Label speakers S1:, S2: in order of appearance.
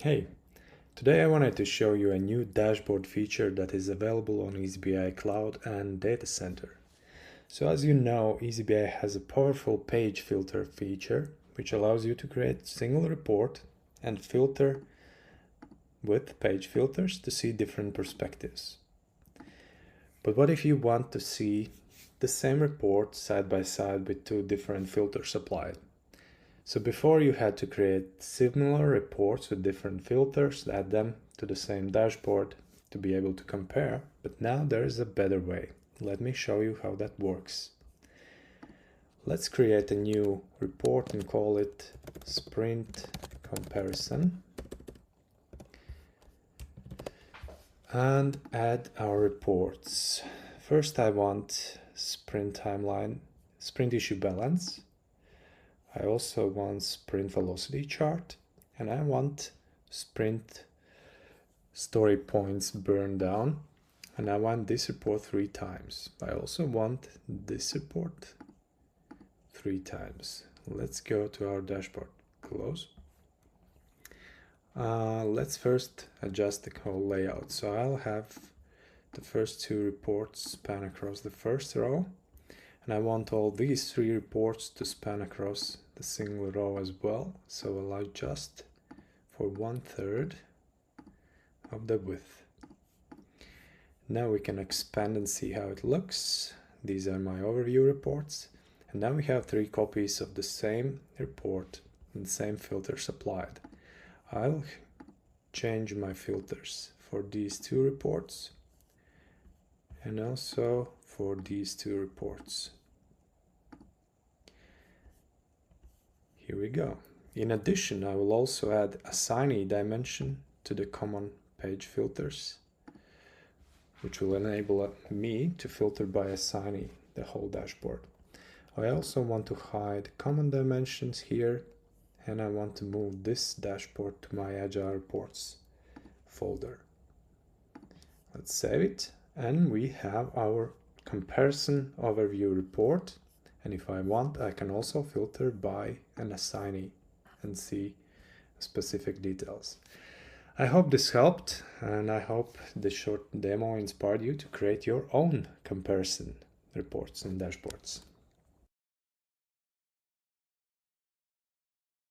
S1: Hey, today I wanted to show you a new dashboard feature that is available on eazyBI Cloud and Data Center. So as you know, eazyBI has a powerful page filter feature which allows you to create a single report and filter with page filters to see different perspectives. But what if you want to see the same report side by side with two different filters applied? So before you had to create similar reports with different filters, add them to the same dashboard to be able to compare, but now there is a better way. Let me show you how that works. Let's create a new report and call it Sprint Comparison. And add our reports. First I want sprint timeline, sprint issue balance. I also want sprint velocity chart, and I want sprint story points burned down, and I want this report 3 times. I also want this report 3 times. Let's go to our dashboard. Close. Let's first adjust the whole layout. So I'll have the first 2 reports span across the first row, and I want all these 3 reports to span across the single row as well. So I'll adjust for 1/3 of the width. Now we can expand and see how it looks. These are my overview reports. And now we have 3 copies of the same report and same filters applied. I'll change my filters for these 2 reports and also for these 2 reports. Here we go. In addition, I will also add assignee dimension to the common page filters, which will enable me to filter by assignee the whole dashboard. I also want to hide common dimensions here, and I want to move this dashboard to my Agile Reports folder. Let's save it, and we have our comparison overview report. And if I want, I can also filter by an assignee and see specific details. I hope this helped, and I hope this short demo inspired you to create your own comparison reports and dashboards.